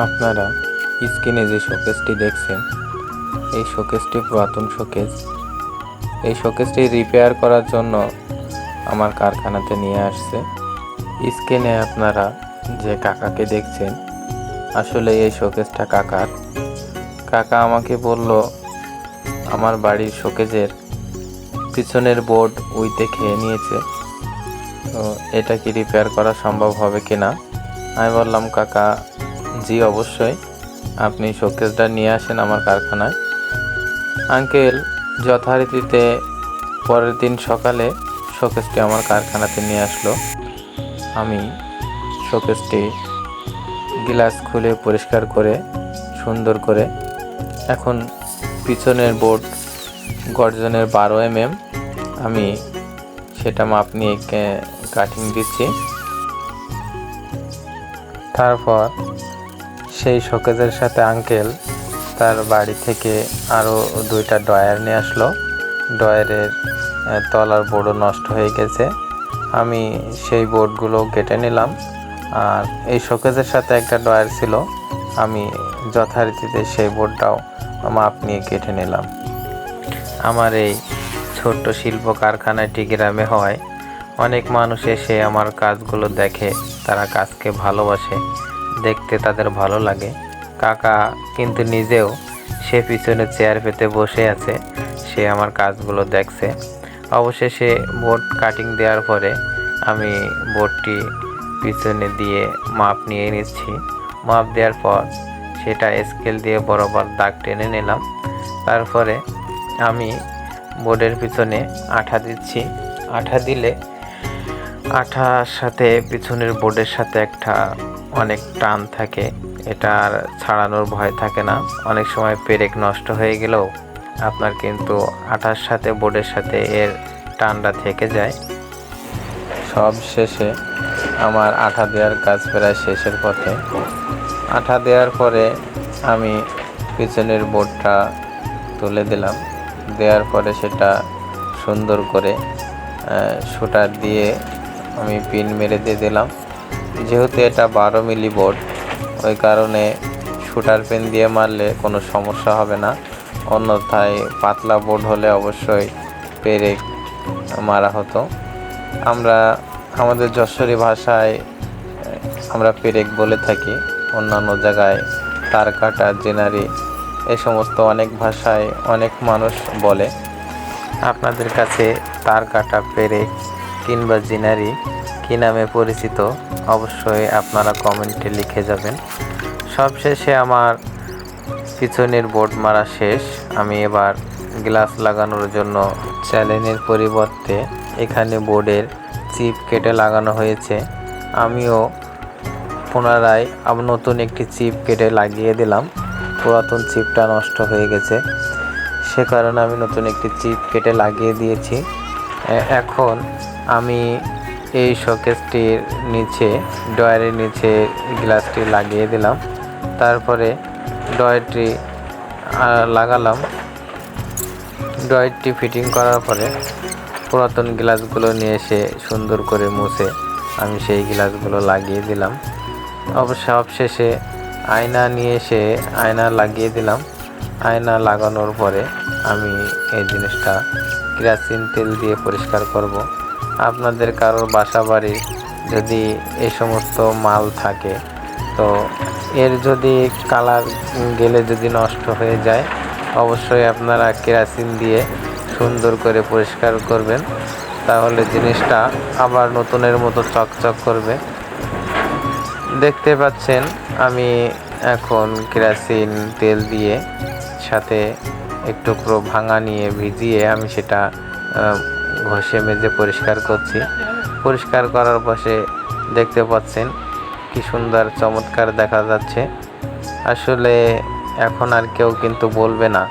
আপনারা স্ক্রিনে যে শোকেসটি দেখছেন, এই শোকেসটি পুরাতন শোকেস। এই শোকেসটি রিপেয়ার করার জন্য আমার কারখানাতে নিয়ে আসছে। স্ক্রিনে আপনারা যে কাকাকে দেখছেন, আসলে এই শোকেসটা কাকার। কাকা আমাকে বলল আমার বাড়ির শোকেসের পিছনের বোর্ড উইতে খেয়ে নিয়েছে, তো এটা কি রিপেয়ার করা সম্ভব হবে কিনা। আমি বললাম, কাকা জি অবশ্যই, আপনি শোকেসটা নিয়ে আসেন আমার কারখানায়। আঙ্কেল যথারীতিতে পরের দিন সকালে শোকেসটি আমার কারখানাতে নিয়ে আসলো। আমি শোকেসটি গ্লাস খুলে পরিষ্কার করে সুন্দর করে, এখন পিছনের বোর্ড গর্জনের 12 mm, আমি সেটা মাপ নিয়ে কাটিং দিচ্ছি। তারপর সেই শোকেসের সাথে আঙ্কেল তার বাড়ি থেকে আরও 2টা ড্রয়ার নিয়ে আসলো। ড্রয়ারের তলার বোর্ডও নষ্ট হয়ে গেছে। আমি সেই বোর্ডগুলো কেটে নিলাম। আর এই শোকেসের সাথে একটা ড্রয়ার ছিল, আমি যথারীতিতে সেই বোর্ডটাও মাপ নিয়ে কেটে নিলাম। আমার এই ছোট্ট শিল্প কারখানাটি গ্রামে হওয়ায় অনেক মানুষ এসে আমার কাজগুলো দেখে, তারা কাজকে ভালোবাসে, দেখতে তাদের ভালো লাগে। কাকা কিন্তু নিজেও সে পিছনে চেয়ার পেতে বসে আছে, সে আমার কাজগুলো দেখছে। অবশেষে বোর্ড কাটিং দেওয়ার পরে আমি বোর্ডটি পিছনে দিয়ে মাপ নিয়ে নিচ্ছি। মাপ দেওয়ার পর সেটা স্কেল দিয়ে বরাবর দাগ টেনে নিলাম। তারপরে আমি বোর্ডের পিছনে আঠা দিচ্ছি। আঠা দিলে আঠার সাথে পিছনের বোর্ডের সাথে একটা অনেক টান থাকে, এটা আর ছাড়ানোর ভয় থাকে না। অনেক সময় পেরেক নষ্ট হয়ে গেলেও আপনার কিন্তু আঠার সাথে বোর্ডের সাথে এর টানটা থেকে যায়। সব শেষে আমার আঠা দেওয়ার কাজ প্রায় শেষের পথে। আঠা দেওয়ার পরে আমি পিছনের বোর্ডটা তুলে দিলাম। দেওয়ার পরে সেটা সুন্দর করে সুতা দিয়ে আমি পিন মেরে দিয়ে দিলাম। যেহেতু এটা 12 মিলি বোর্ড, ওই কারণে সুতার পিন দিয়ে মারলে কোনো সমস্যা হবে না। অন্যথায় পাতলা বোর্ড হলে অবশ্যই পেরেক মারা হতো। আমরা আমাদের যশোরী ভাষায় আমরা পেরেক বলে থাকি, অন্যান্য জায়গায় তার কাটা, জেনারি, এই সমস্ত অনেক ভাষায় অনেক মানুষ বলে। আপনাদের কাছে তার কাটা, পেরেক কিংবা জিনারি কী নামে পরিচিত, অবশ্যই আপনারা কমেন্টে লিখে যাবেন। সবশেষে আমার পিছনের বোর্ড মারা শেষ। আমি এবার গ্লাস লাগানোর জন্য চ্যালেনের পরিবর্তে এখানে বোর্ডের চিপ কেটে লাগানো হয়েছে। আমিও পুনরায় নতুন একটি চিপ কেটে লাগিয়ে দিলাম। পুরাতন চিপটা নষ্ট হয়ে গেছে, সে কারণে আমি নতুন একটি চিপ কেটে লাগিয়ে দিয়েছি। এখন আমি এই শোকেসটির নিচে, ড্রয়ারের নিচে গ্লাসটি লাগিয়ে দিলাম। তারপরে ড্রয়ারটি লাগালাম। ড্রয়ারটি ফিটিং করার পরে পুরাতন গ্লাসগুলো নিয়ে এসে সুন্দর করে মুছে আমি সেই গ্লাসগুলো লাগিয়ে দিলাম। সবশেষে আয়না নিয়ে এসে আয়না লাগিয়ে দিলাম। আয়না লাগানোর পরে আমি এই জিনিসটা কেরোসিন তেল দিয়ে পরিষ্কার করব। আপনাদের কারোর বাসা বাড়ি যদি এই সমস্ত মাল থাকে, তো এর যদি কালার গেলে যদি নষ্ট হয়ে যায়, অবশ্যই আপনারা কেরোসিন দিয়ে সুন্দর করে পরিষ্কার করবেন, তাহলে জিনিসটা আবার নতুনের মতো চকচক করবে। দেখতে পাচ্ছেন আমি এখন কেরোসিন তেল দিয়ে সাথে একটু ভাঙা নিয়ে ভিজিয়ে আমি সেটা ঘষে মেজে পরিষ্কার করছি। পরিষ্কার করার পাশে দেখতে পাচ্ছেন কি সুন্দর চমৎকার দেখা যাচ্ছে। আসলে এখন আর কেউ কিন্তু বলবে না